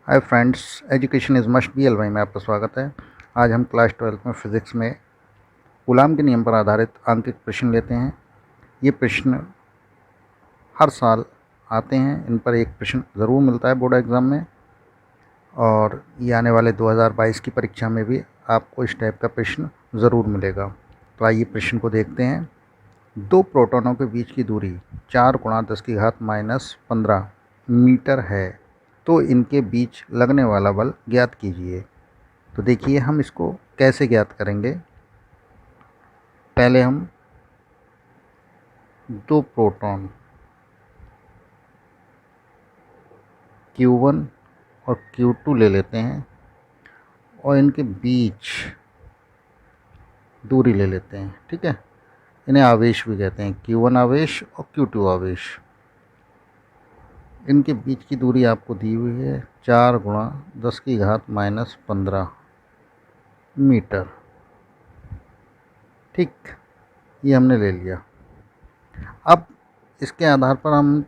Hi friends, education is must be L Y में आपका स्वागत है। आज हम क्लास 12 में फ़िज़िक्स में कूलाम के नियम पर आधारित आंतरिक प्रश्न लेते हैं। ये प्रश्न हर साल आते हैं, इन पर एक प्रश्न ज़रूर मिलता है बोर्ड एग्ज़ाम में, और ये आने वाले 2022 की परीक्षा में भी आपको इस टाइप का प्रश्न ज़रूर मिलेगा। तो आइए प्रश्न को देखते हैं। दो प्रोटॉनों के बीच की दूरी 4 × 10⁻15 मीटर है, तो इनके बीच लगने वाला बल ज्ञात कीजिए। तो देखिए हम इसको कैसे ज्ञात करेंगे। पहले हम दो प्रोटॉन Q1 और Q2 ले लेते हैं और इनके बीच दूरी ले लेते हैं। ठीक है, इन्हें आवेश भी कहते हैं, Q1 आवेश और Q2 आवेश। इनके बीच की दूरी आपको दी हुई है 4 × 10⁻15 मीटर। ठीक, ये हमने ले लिया। अब इसके आधार पर हम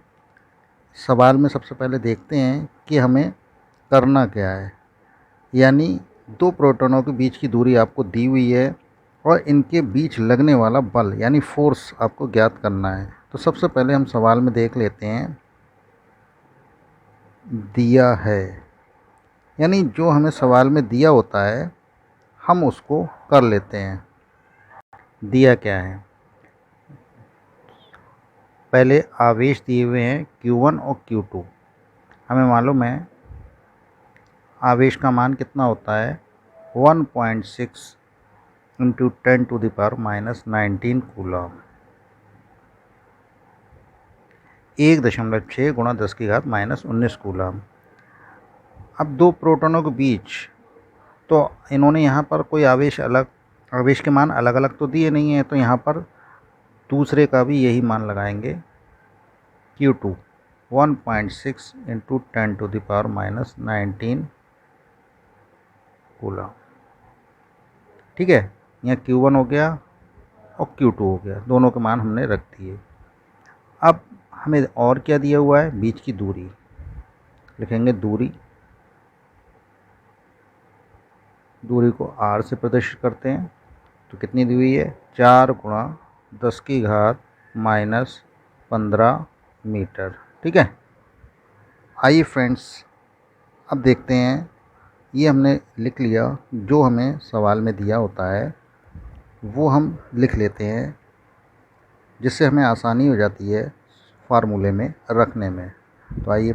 सवाल में सबसे पहले देखते हैं कि हमें करना क्या है। यानी दो प्रोटॉनों के बीच की दूरी आपको दी हुई है और इनके बीच लगने वाला बल यानी फोर्स आपको ज्ञात करना है। तो सबसे पहले हम सवाल में देख लेते हैं, दिया है, यानी जो हमें सवाल में दिया होता है हम उसको कर लेते हैं। दिया क्या है, पहले आवेश दिए हुए हैं Q1 और Q2। हमें मालूम है आवेश का मान कितना होता है, 1.6 × 10⁻⁻19 कूलम, 1.6 × 10⁻⁻19 कूलम। अब दो प्रोटॉनों के बीच, तो इन्होंने यहाँ पर कोई आवेश के मान अलग अलग तो दिए नहीं हैं, तो यहाँ पर दूसरे का भी यही मान लगाएंगे, Q2 1.6 × 10⁻⁻19 कूलम। ठीक है, यहाँ Q1 हो गया और Q2 हो गया, दोनों के मान हमने रख दिए। अब हमें और क्या दिया हुआ है, बीच की दूरी लिखेंगे। दूरी को R से प्रदर्शित करते हैं, तो कितनी दी हुई है, 4 × 10⁻⁻15 मीटर। ठीक है, आइए फ्रेंड्स अब देखते हैं। ये हमने लिख लिया, जो हमें सवाल में दिया होता है वो हम लिख लेते हैं, जिससे हमें आसानी हो जाती है फार्मूले में रखने में। तो आइए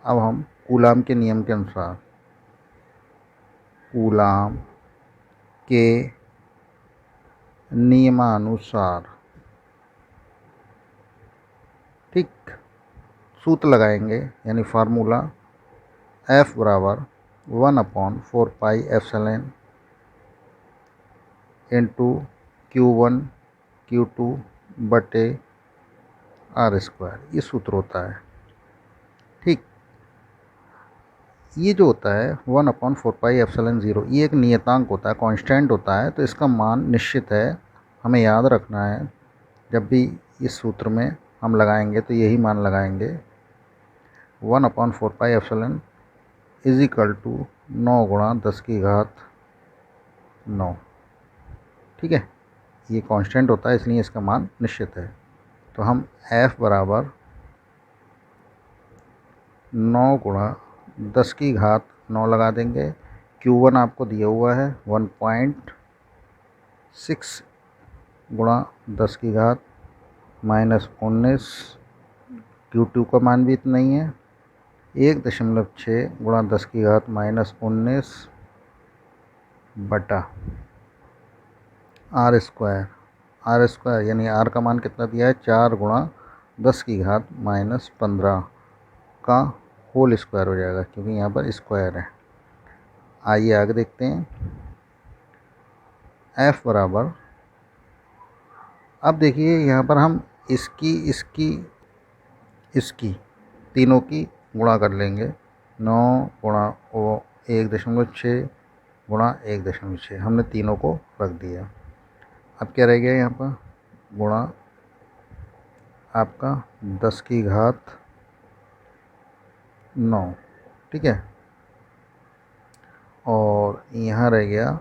अब हम कूलाम के नियम के अनुसार, कूलाम के नियमानुसार, ठीक, सूत्र लगाएंगे। यानी फार्मूला F बराबर 1/4πε इंटू Q1 Q2 बटे R², ये सूत्र होता है। ठीक, ये जो होता है 1/4πε0, ये एक नियतांक होता है, कांस्टेंट होता है, तो इसका मान निश्चित है। हमें याद रखना है, जब भी इस सूत्र में हम लगाएंगे तो यही मान लगाएंगे, 1/4πε इज इक्वल टू 9 × 10⁻9। ठीक है, ये कांस्टेंट होता है इसलिए इसका मान निश्चित है। तो हम F बराबर 9 × 10⁻9 लगा देंगे। Q1 आपको दिया हुआ है 1.6 × 10⁻⁻19। Q2 का मान भी इतना ही है, 1.6 × 10⁻⁻19 बटा R² यानी R का मान कितना दिया है, 4 × 10⁻⁻15 का होल स्क्वायर हो जाएगा, क्योंकि यहाँ पर स्क्वायर है। आइए आगे देखते हैं। F बराबर, अब देखिए यहाँ पर हम इसकी तीनों की गुणा कर लेंगे। 9 × 1.6 × 1.6, हमने तीनों को रख दिया। अब क्या रह गया यहाँ पर, गुणा आपका 10⁻9। ठीक है, और यहाँ रह गया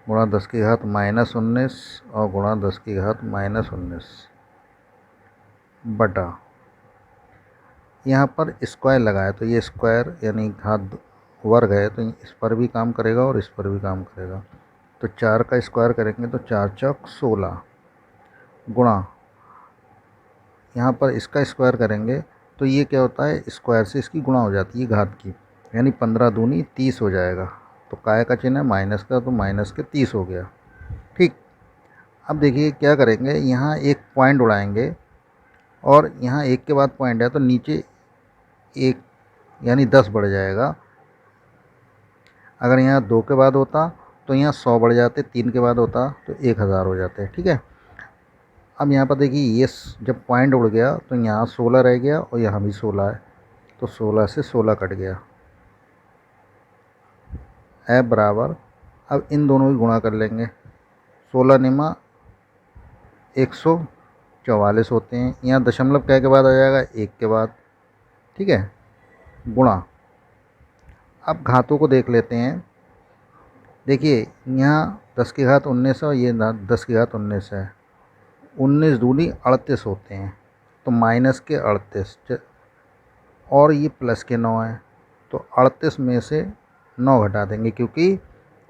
गुणा 10 की घात -19 और गुणा 10 की घात -19 बटा, यहाँ पर स्क्वायर लगाया तो ये स्क्वायर यानी घात वर्ग है तो इस पर भी काम करेगा और इस पर भी काम करेगा। तो 4 का स्क्वायर करेंगे तो 4 चौक 16 गुणा, यहाँ पर इसका स्क्वायर करेंगे तो ये क्या होता है, स्क्वायर से इसकी गुणा हो जाती है घात की, यानी 15 दूनी 30 हो जाएगा। तो काय का चिन्ह है माइनस का, तो माइनस के 30 हो गया। ठीक, अब देखिए क्या करेंगे, यहाँ एक पॉइंट उड़ाएंगे और यहाँ एक के बाद पॉइंट है तो नीचे एक यानी 10 बढ़ जाएगा। अगर यहाँ 2 के बाद होता तो यहाँ 100 बढ़ जाते, 3 के बाद होता तो 1000 हो जाते। ठीक है, अब यहाँ पर देखिए ये जब पॉइंट उड़ गया तो यहाँ 16 रह गया और यहाँ भी 16 है, तो 16 से 16 कट गया। F बराबर, अब इन दोनों की गुणा कर लेंगे, 16 निमा 144 होते हैं। यहाँ दशमलव क्या के बाद आ जाएगा, 1 के बाद। ठीक है, गुणा, अब घातों को देख लेते हैं। देखिए यहाँ 10 की घात 19 है और ये 10 की घात 19 है, 19 दूनी 38 होते हैं, तो माइनस के 38 और ये प्लस के 9 है, तो 38 में से 9 घटा देंगे क्योंकि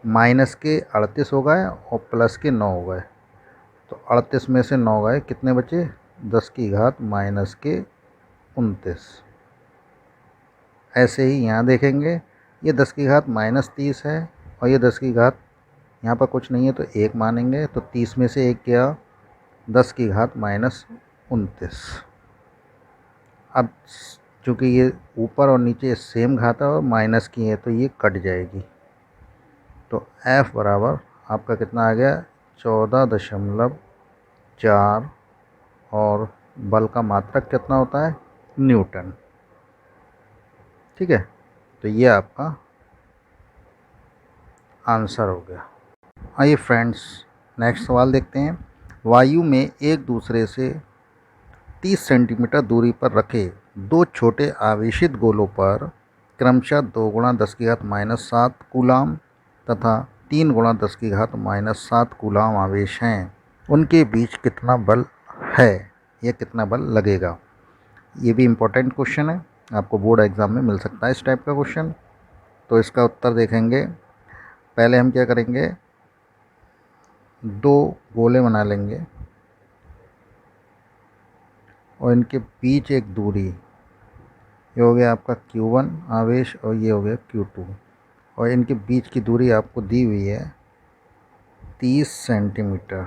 माइनस के 38 हो गए और प्लस के 9 हो गए, तो 38 में से 9 गए, कितने बचे, 10 की घात माइनस के 29। ऐसे ही यहाँ देखेंगे, ये 10 की घात -30 है और ये 10 की घात, यहाँ पर कुछ नहीं है तो 1 मानेंगे, तो 30 में से 1 गया, 10 की घात -29। अब चूँकि ये ऊपर और नीचे सेम घात है और माइनस की है तो ये कट जाएगी। तो F बराबर आपका कितना आ गया, 14.4 और बल का मात्रक कितना होता है, न्यूटन। ठीक है, तो ये आपका आंसर हो गया। आइए फ्रेंड्स नेक्स्ट सवाल देखते हैं। वायु में एक दूसरे से 30 सेंटीमीटर दूरी पर रखे दो छोटे आवेशित गोलों पर क्रमशः 2 गुणा 10 की घात -7 कूलाम तथा 3 गुणा 10 की घात -7 कूलाम आवेश हैं, उनके बीच कितना बल है या कितना बल लगेगा। ये भी इम्पोर्टेंट क्वेश्चन है, आपको बोर्ड एग्ज़ाम में मिल सकता है इस टाइप का क्वेश्चन। तो इसका उत्तर देखेंगे, पहले हम क्या करेंगे, 2 गोले बना लेंगे और इनके बीच एक दूरी, ये हो गया आपका Q1 आवेश और ये हो गया Q2, और इनके बीच की दूरी आपको दी हुई है 30 सेंटीमीटर।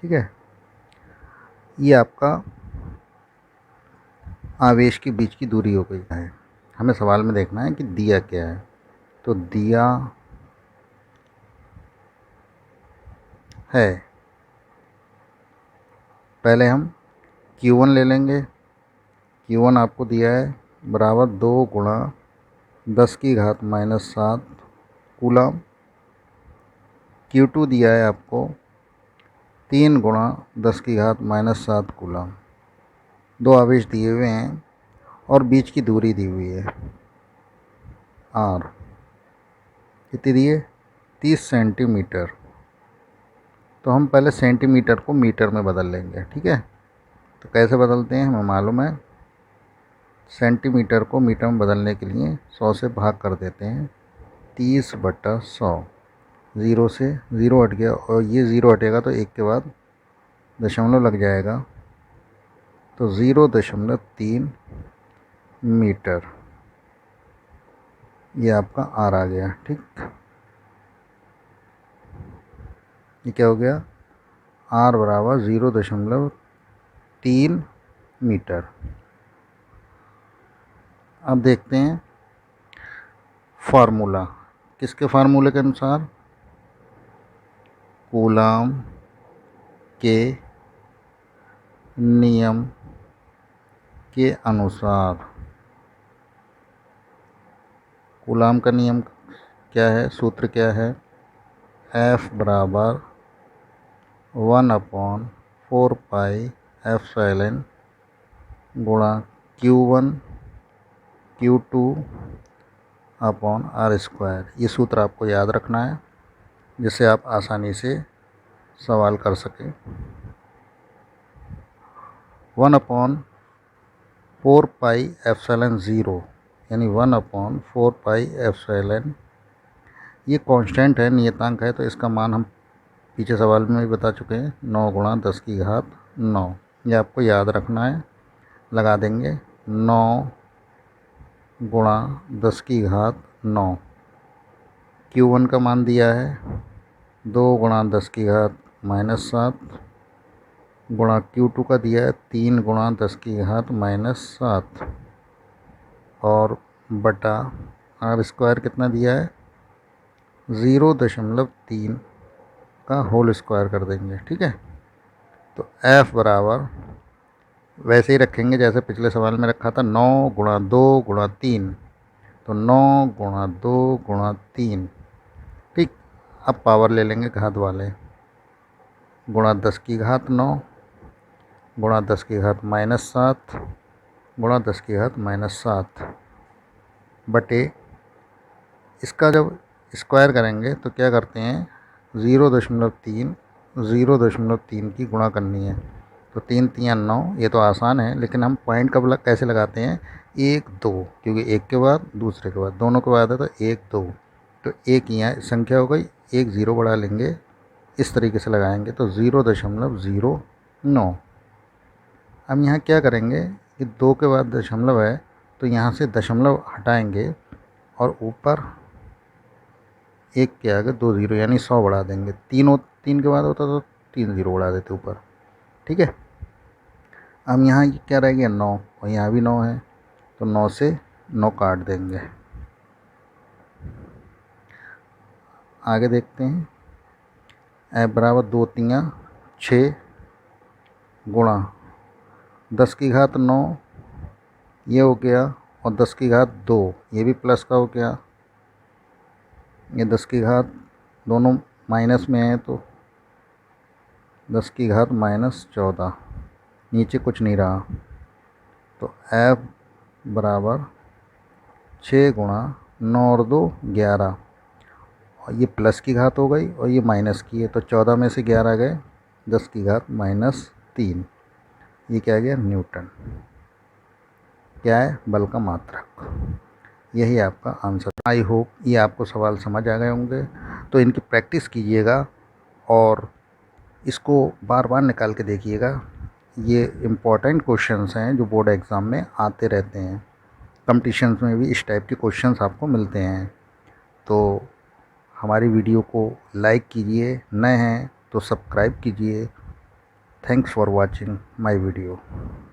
ठीक है, ये आपका आवेश के बीच की दूरी हो गई है। हमें सवाल में देखना है कि दिया क्या है, तो दिया है, पहले हम Q1 ले लेंगे, Q1 आपको दिया है बराबर 2 गुणा 10 की घात -7 कूलम। Q2 दिया है आपको 3 गुणा 10 की घात -7 कूलम। दो आवेश दिए हुए हैं और बीच की दूरी दी हुई है R, कितनी दी है, 30 सेंटीमीटर। तो हम पहले सेंटीमीटर को मीटर में बदल लेंगे। ठीक है, तो कैसे बदलते हैं हमें मालूम है, सेंटीमीटर को मीटर में बदलने के लिए 100 से भाग कर देते हैं, 30/100, 0 से 0 हट गया और ये 0 हटेगा तो 1 के बाद दशमलव लग जाएगा, तो 0.3 मीटर, ये आपका R आ गया। ठीक, ये क्या हो गया, R बराबर 0.3 मीटर। अब देखते हैं फार्मूला, किसके फार्मूले के अनुसार, कूलाम के नियम के अनुसार। कूलाम का नियम क्या है, सूत्र क्या है, F बराबर 1/4 पाई एप्सिलॉन गुणा Q1 Q2 upon are square. ये सूत्र आपको याद रखना है जिससे आप आसानी से सवाल कर सकें। 1/4πε0 यानी 1/4πε। ये कांस्टेंट है, नियतांक है, तो इसका मान हम पीछे सवाल में भी बता चुके हैं, 9 गुणा 10 की घात 9। ये आपको याद रखना है। लगा देंगे 9 गुणा 10 की घात 9। Q1 का मान दिया है 2 गुणा 10 की घात -7 गुणा Q2 का दिया है 3 गुणा 10 की घात -7 और बटा आर स्क्वायर कितना दिया है 0.3 का होल स्क्वायर कर देंगे। ठीक है, तो F बराबर वैसे ही रखेंगे जैसे पिछले सवाल में रखा था, 9 गुणा 2 गुणा 3, तो 9 गुणा 2 गुणा 3। ठीक, अब पावर ले लेंगे घात वाले, गुणा 10 की घात 9 गुणा 10 की घात -7 गुणा 10 की घात -7 बटे इसका जब स्क्वायर करेंगे तो क्या करते हैं 0.3 की गुणा करनी है, तो 3 3 9। ये तो आसान है, लेकिन हम पॉइंट कब कैसे लगाते हैं 1 2, क्योंकि एक के बाद दूसरे के बाद दोनों के बाद है तो 1 2, तो एक यहाँ संख्या हो गई, एक 0 बढ़ा लेंगे, इस तरीके से लगाएंगे तो 0.09। हम यहाँ क्या करेंगे कि 2 के बाद दशमलव है तो यहाँ से दशमलव हटाएंगे और ऊपर एक के आगे 2 0 यानी 100 बढ़ा देंगे। 3 के बाद होता तो 3 0 बढ़ा देते ऊपर। ठीक है, अब यहाँ क्या रह गया 9 और यहाँ भी 9 है, तो 9 से 9 काट देंगे। आगे देखते हैं, F बराबर 2 3 6 गुणा 10 की घात 9 ये हो गया, और 10 की घात 2 ये भी प्लस का हो गया। ये 10 की घात दोनों माइनस में है तो 10 की घात -14, नीचे कुछ नहीं रहा, तो F बराबर 6 गुणा 9 और 2 11, और ये प्लस की घात हो गई और ये माइनस की है, तो 14 में से 11 गए, 10 की घात -3। ये क्या गया न्यूटन। क्या है बल का मात्रक। यही आपका आंसर। आई होप ये आपको सवाल समझ आ गए होंगे, तो इनकी प्रैक्टिस कीजिएगा और इसको बार बार निकाल के देखिएगा। ये इम्पॉर्टेंट क्वेश्चंस हैं जो बोर्ड एग्ज़ाम में आते रहते हैं। कंपटीशन्स में भी इस टाइप के क्वेश्चंस आपको मिलते हैं। तो हमारी वीडियो को लाइक कीजिए, नए हैं तो सब्सक्राइब कीजिए। Thanks for watching my video.